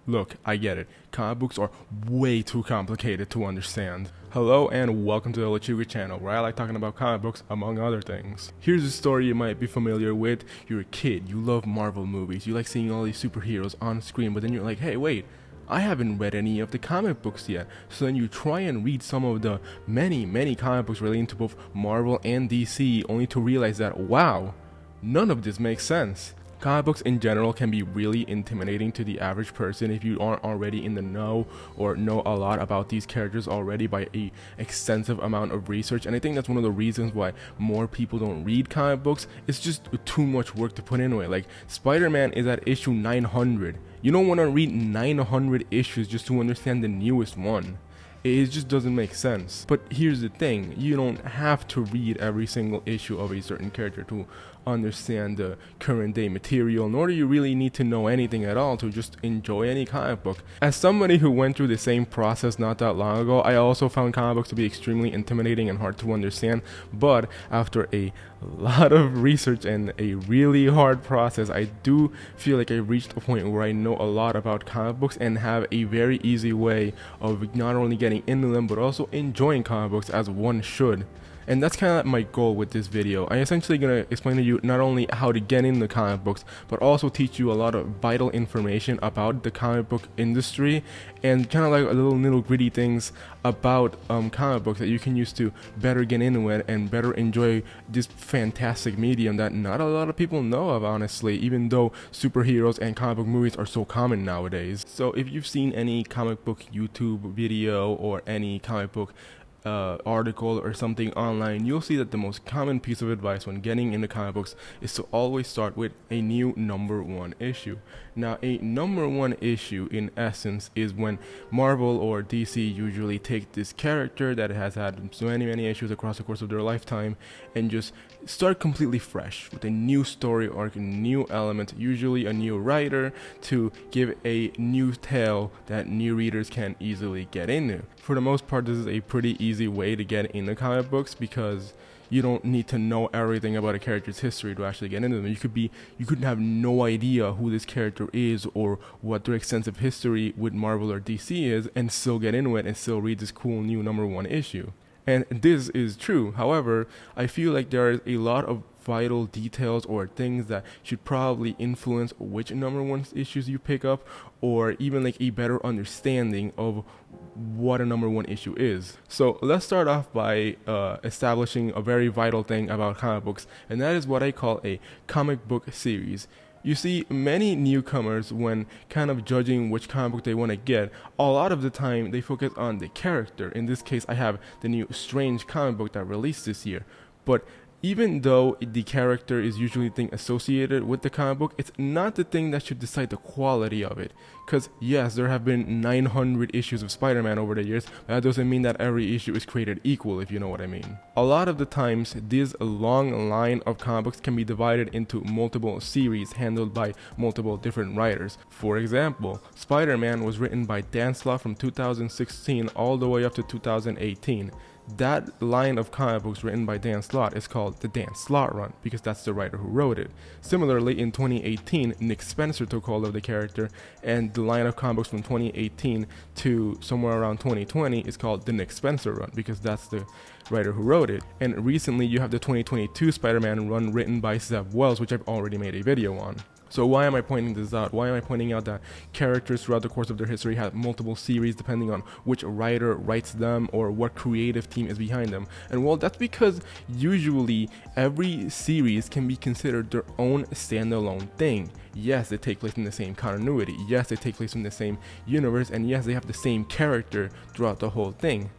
Look, I get it. Comic books are way too complicated to understand. Hello and welcome to the TheRelaxedMovement channel, where I like talking about comic books among other things. Here's a story you might be familiar with. You're a kid, you love Marvel movies, you like seeing all these superheroes on screen, but then you're like, hey wait, I haven't read any of the comic books yet. So then you try and read some of the many comic books relating to both Marvel and DC, only to realize that, wow, none of this makes sense. Comic books in general can be really intimidating to the average person if you aren't already in the know or know a lot about these characters already by a extensive amount of research. And I think that's one of the reasons why more people don't read comic books. It's just too much work to put into it. Like Spider-Man is at issue 900. You don't want to read 900 issues just to understand the newest one. It just doesn't make sense. But here's the thing, you don't have to read every single issue of a certain character to understand the current day material, nor do you really need to know anything at all to just enjoy any comic book. As somebody who went through the same process not that long ago, I also found comic books to be extremely intimidating and hard to understand, but after a lot of research and a really hard process, I do feel like I reached a point where I know a lot about comic books and have a very easy way of not only getting into them but also enjoying comic books as one should. And that's kind of my goal with this video. I'm essentially going to explain to you not only how to get into comic books, but also teach you a lot of vital information about the comic book industry and kind of like a little nitty gritty things about comic books that you can use to better get into it and better enjoy this fantastic medium that not a lot of people know of, honestly, even though superheroes and comic book movies are so common nowadays. So if you've seen any comic book YouTube video or any comic book article or something online, you'll see that the most common piece of advice when getting into comic books is to always start with a new #1 issue. Now, a #1 issue in essence is when Marvel or DC usually take this character that has had so many issues across the course of their lifetime and just start completely fresh with a new story arc, a new element, usually a new writer, to give a new tale that new readers can easily get into. For the most part, this is a pretty easy way to get into comic books because you don't need to know everything about a character's history to actually get into them. You could have no idea who this character is or what their extensive history with Marvel or DC is and still get into it and still read this cool new #1 issue. And this is true. However, I feel like there is a lot of vital details or things that should probably influence which #1 issues you pick up, or even like a better understanding of what a #1 issue is. So let's start off by establishing a very vital thing about comic books, and that is what I call a comic book series. You see, many newcomers, when kind of judging which comic book they want to get, a lot of the time they focus on the character. In this case, I have the new Strange comic book that released this year. But even though the character is usually the thing associated with the comic book, it's not the thing that should decide the quality of it. Because yes, there have been 900 issues of Spider-Man over the years, but that doesn't mean that every issue is created equal, if you know what I mean. A lot of the times, this long line of comic books can be divided into multiple series handled by multiple different writers. For example, Spider-Man was written by Dan Slott from 2016 all the way up to 2018. That line of comic books written by Dan Slott is called the Dan Slott run because that's the writer who wrote it. Similarly, in 2018, Nick Spencer took hold of the character, and the line of comic books from 2018 to somewhere around 2020 is called the Nick Spencer run because that's the writer who wrote it. And recently, you have the 2022 Spider-Man run written by Zeb Wells, which I've already made a video on. So why am I pointing this out? Why am I pointing out that characters throughout the course of their history have multiple series depending on which writer writes them or what creative team is behind them? And well, that's because usually every series can be considered their own standalone thing. Yes, they take place in the same continuity. Yes, they take place in the same universe. And yes, they have the same character throughout the whole thing.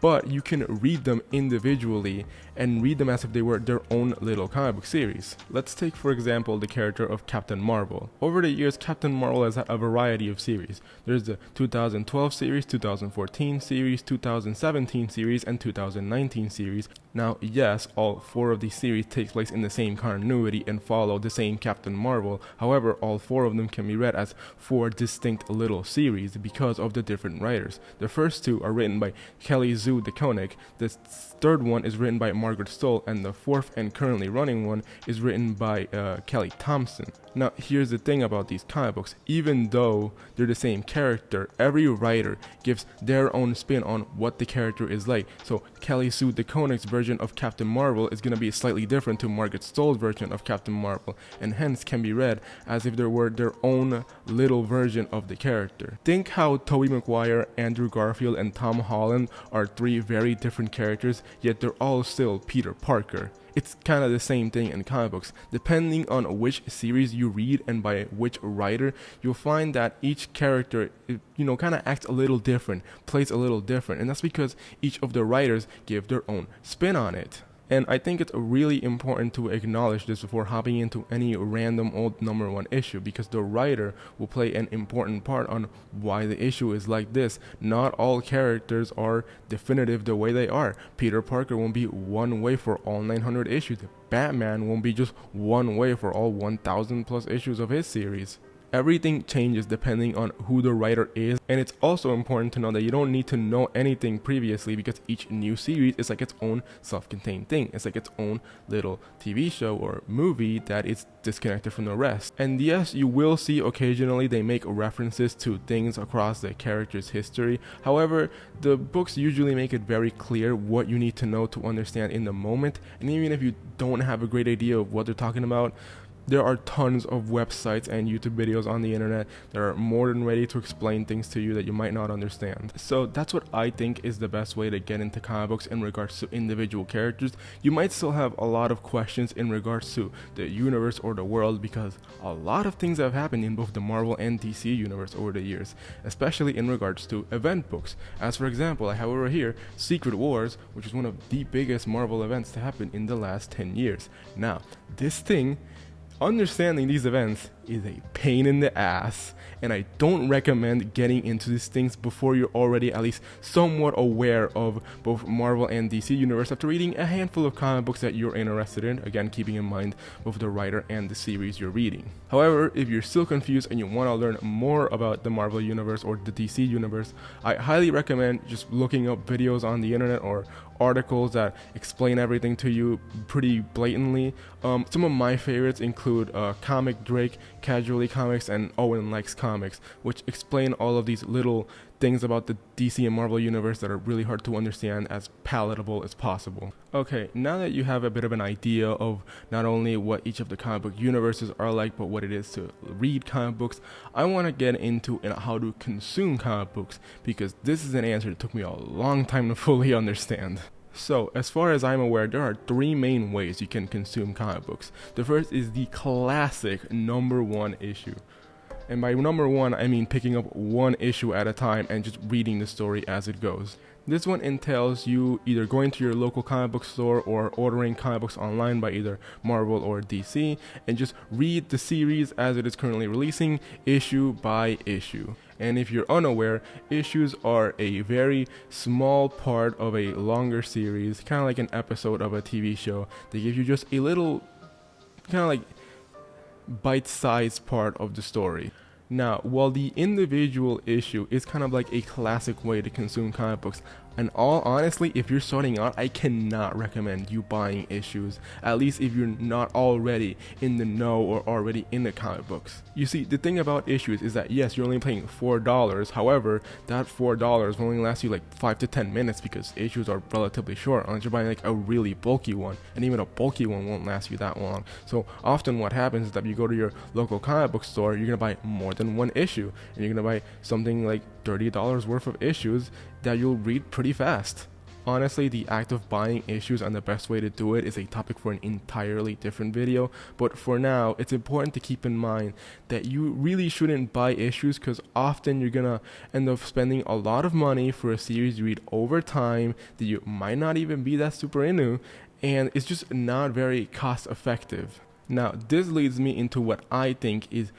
But you can read them individually and read them as if they were their own little comic book series. Let's take, for example, the character of Captain Marvel. Over the years, Captain Marvel has had a variety of series. There's the 2012 series, 2014 series, 2017 series, and 2019 series. Now, yes, all 4 of these series take place in the same continuity and follow the same Captain Marvel. However, all 4 of them can be read as 4 distinct little series because of the different writers. The first 2 are written by Kelly Kelly Sue DeConnick. The third one is written by Margaret Stoll, and the fourth and currently running one is written by Kelly Thompson. Now, here's the thing about these comic books. Even though they're the same character, every writer gives their own spin on what the character is like. So Kelly Sue DeConnick's version of Captain Marvel is going to be slightly different to Margaret Stoll's version of Captain Marvel, and hence can be read as if there were their own little version of the character. Think how Tobey Maguire, Andrew Garfield, and Tom Holland are three very different characters, yet they're all still Peter Parker. It's kind of the same thing in comic books. Depending on which series you read and by which writer, you'll find that each character, kind of acts a little different, plays a little different, and that's because each of the writers give their own spin on it. And I think it's really important to acknowledge this before hopping into any random old number one issue, because the writer will play an important part on why the issue is like this. Not all characters are definitive the way they are. Peter Parker won't be one way for all 900 issues. Batman won't be just one way for all 1,000 plus issues of his series. Everything changes depending on who the writer is, and it's also important to know that you don't need to know anything previously, because each new series is like its own self-contained thing. It's like its own little TV show or movie that is disconnected from the rest. And yes, you will see occasionally they make references to things across the character's history. However, the books usually make it very clear what you need to know to understand in the moment, and even if you don't have a great idea of what they're talking about, there are tons of websites and YouTube videos on the internet that are more than ready to explain things to you that you might not understand. So that's what I think is the best way to get into comic books in regards to individual characters. You might still have a lot of questions in regards to the universe or the world, because a lot of things have happened in both the Marvel and DC universe over the years, especially in regards to event books. As for example, I have over here Secret Wars, which is one of the biggest Marvel events to happen in the last 10 years. Now, understanding these events is a pain in the ass, and I don't recommend getting into these things before you're already at least somewhat aware of both Marvel and DC universe after reading a handful of comic books that you're interested in, again keeping in mind both the writer and the series you're reading. However, if you're still confused and you want to learn more about the Marvel universe or the DC universe, I highly recommend just looking up videos on the internet or articles that explain everything to you pretty blatantly. Some of my favorites include Comic Drake, Casually Comics, and Owen Likes Comics, which explain all of these little things about the DC and Marvel universe that are really hard to understand as palatable as possible. Okay, now that you have a bit of an idea of not only what each of the comic book universes are like, but what it is to read comic books, I want to get into how to consume comic books, because this is an answer that took me a long time to fully understand. So, as far as I'm aware, there are three main ways you can consume comic books. The first is the classic number one issue. And by number one, I mean picking up one issue at a time and just reading the story as it goes. This one entails you either going to your local comic book store or ordering comic books online by either Marvel or DC, and just read the series as it is currently releasing, issue by issue. And if you're unaware, issues are a very small part of a longer series, kind of like an episode of a TV show. They give you just a little, kind of like bite-sized part of the story. Now, while the individual issue is kind of like a classic way to consume comic books, and all honestly, if you're starting out, I cannot recommend you buying issues, at least if you're not already in the know or already in the comic books. You see, the thing about issues is that yes, you're only paying $4, however, that $4 will only last you like 5 to 10 minutes because issues are relatively short, unless you're buying like a really bulky one, and even a bulky one won't last you that long. So often what happens is that you go to your local comic book store, you're gonna buy more than one issue, and you're gonna buy something like $30 worth of issues that you'll read pretty fast. Honestly, the act of buying issues and the best way to do it is a topic for an entirely different video, but for now, it's important to keep in mind that you really shouldn't buy issues, because often you're gonna end up spending a lot of money for a series you read over time that you might not even be that super into, and it's just not very cost effective. Now, this leads me into what I think is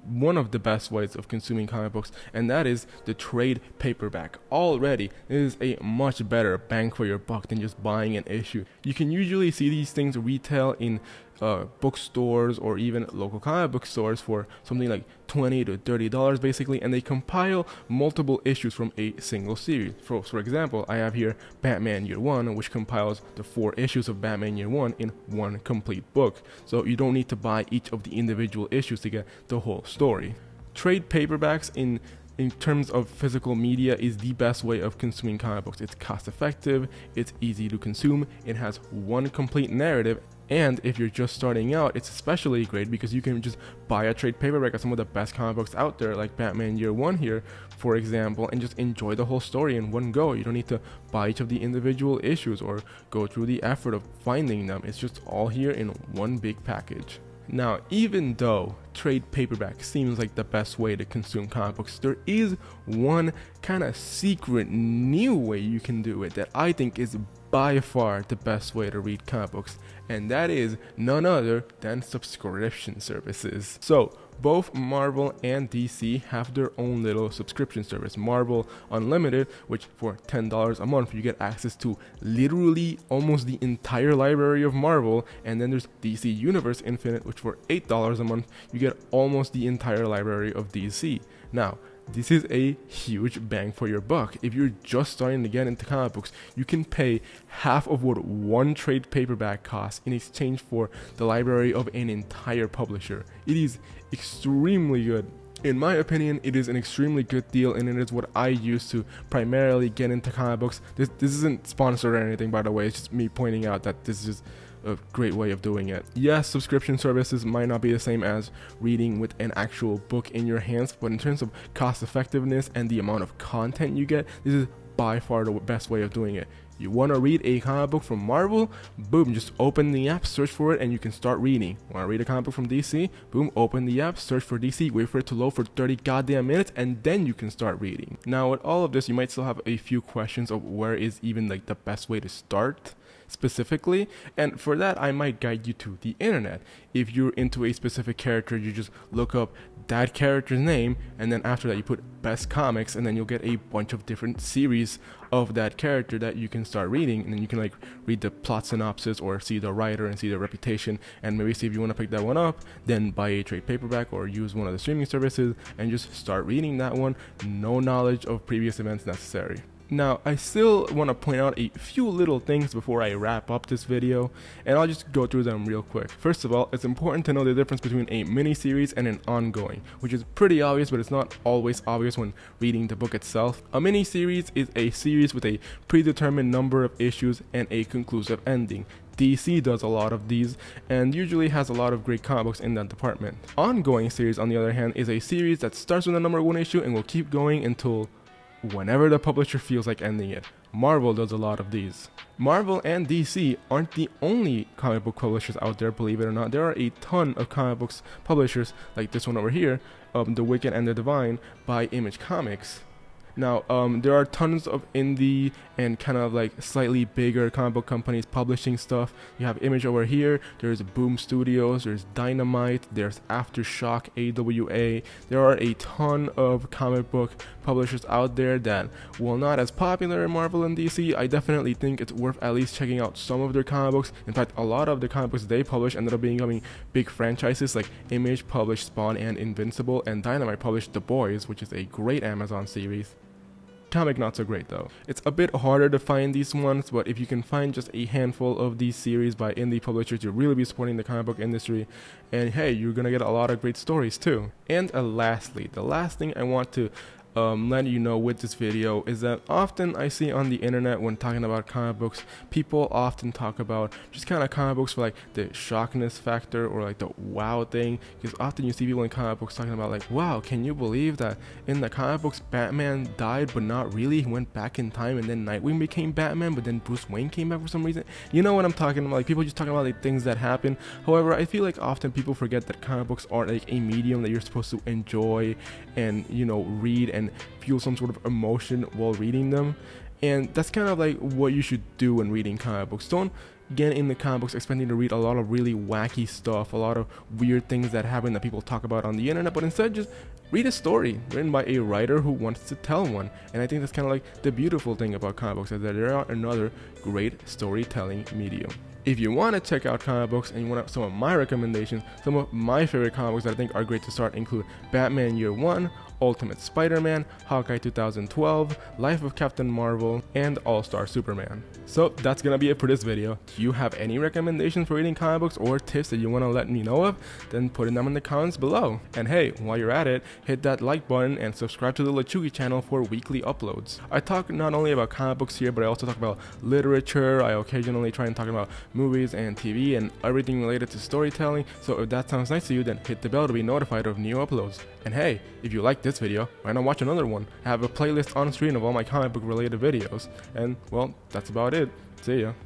one of the best ways of consuming comic books, and that is the trade paperback. Already, it is a much better bang for your buck than just buying an issue. You can usually see these things retail in bookstores or even local comic book stores for something like $20 to $30 basically, and they compile multiple issues from a single series. For example, I have here Batman Year One, which compiles the 4 issues of Batman Year One in one complete book, so you don't need to buy each of the individual issues to get the whole story. Trade paperbacks in terms of physical media is the best way of consuming comic books. It's cost effective, it's easy to consume, it has one complete narrative, and if you're just starting out, it's especially great because you can just buy a trade paperback of some of the best comic books out there, like Batman Year One here, for example, and just enjoy the whole story in one go. You don't need to buy each of the individual issues or go through the effort of finding them. It's just all here in one big package. Now, even though trade paperback seems like the best way to consume comic books, there is one kind of secret new way you can do it that I think is by far the best way to read comic books, and that is none other than subscription services. So both Marvel and DC have their own little subscription service. Marvel Unlimited, which for $10 a month you get access to literally almost the entire library of Marvel, and then there's DC Universe Infinite, which for $8 a month you get almost the entire library of DC. Now, this is a huge bang for your buck. If you're just starting to get into comic books, you can pay half of what one trade paperback costs in exchange for the library of an entire publisher. It is extremely good. In my opinion, it is an extremely good deal, and it is what I use to primarily get into comic books. This isn't sponsored or anything, by the way. It's just me pointing out that this is a great way of doing it. Yes, subscription services might not be the same as reading with an actual book in your hands, but in terms of cost effectiveness and the amount of content you get, this is by far the best way of doing it. You want to read a comic book from Marvel? Boom, just open the app, search for it, and you can start reading. Want to read a comic book from DC? Boom, open the app, search for DC, wait for it to load for 30 goddamn minutes, and then you can start reading. Now, with all of this, you might still have a few questions of where is even like the best way to start specifically, and for that I might guide you to the internet. If you're into a specific character, you just look up that character's name, and then after that you put best comics, and then you'll get a bunch of different series of that character that you can start reading, and then you can like read the plot synopsis or see the writer and see the reputation, and maybe see if you want to pick that one up, then buy a trade paperback or use one of the streaming services and just start reading that one. No knowledge of previous events necessary. Now, I still want to point out a few little things before I wrap up this video, and I'll just go through them real quick. First of all, it's important to know the difference between a mini-series and an ongoing, which is pretty obvious, but it's not always obvious when reading the book itself. A mini-series is a series with a predetermined number of issues and a conclusive ending. DC does a lot of these and usually has a lot of great comic books in that department. Ongoing series, on the other hand, is a series that starts with the number 1 issue and will keep going until whenever the publisher feels like ending it. Marvel does a lot of these. Marvel and DC aren't the only comic book publishers out there, believe it or not. There are a ton of comic books publishers, like this one over here, The Wicked and the Divine by Image Comics. Now, there are tons of indie and kind of like slightly bigger comic book companies publishing stuff. You have Image over here, there's Boom Studios, there's Dynamite, there's Aftershock, AWA. There are a ton of comic book publishers out there that, while not as popular in Marvel and DC, I definitely think it's worth at least checking out some of their comic books. In fact, a lot of the comic books they publish ended up becoming big franchises, like Image published Spawn and Invincible, and Dynamite published The Boys, which is a great Amazon series. Comic not so great though. It's a bit harder to find these ones, but if you can find just a handful of these series by indie publishers, you'll really be supporting the comic book industry, and hey, you're gonna get a lot of great stories too. And lastly, the last thing I want to let you know with this video is that often I see on the internet when talking about comic books, people often talk about just kind of comic books for like the shockness factor or like the wow thing, because often you see people in comic books talking about like, wow, can you believe that in the comic books Batman died but not really, he went back in time, and then Nightwing became Batman but then Bruce Wayne came back for some reason. You know what I'm talking about, like people just talking about like things that happen. However, I feel like often people forget that comic books are like a medium that you're supposed to enjoy and, you know, read and feel some sort of emotion while reading them, and that's kind of like what you should do when reading comic books. Don't get in the comic books expecting to read a lot of really wacky stuff, a lot of weird things that happen that people talk about on the internet, but instead just read a story written by a writer who wants to tell one. And I think that's kind of like the beautiful thing about comic books, is that they are another great storytelling medium. if you want to check out comic books and you want some of my recommendations, some of my favorite comic books that I think are great to start include Batman Year 1, Ultimate Spider-Man, Hawkeye 2012, Life of Captain Marvel, and All-Star Superman. So that's gonna be it for this video. Do you have any recommendations for reading comic books or tips that you want to let me know of? Then put them in the comments below. And hey, while you're at it, hit that like button and subscribe to the Lechugi channel for weekly uploads. I talk not only about comic books here, but I also talk about literature. I occasionally try and talk about movies and TV and everything related to storytelling. So if that sounds nice to you, then hit the bell to be notified of new uploads. And hey, if you like this video, why not watch another one? I have a playlist on screen of all my comic book related videos. And well, that's about it. See ya.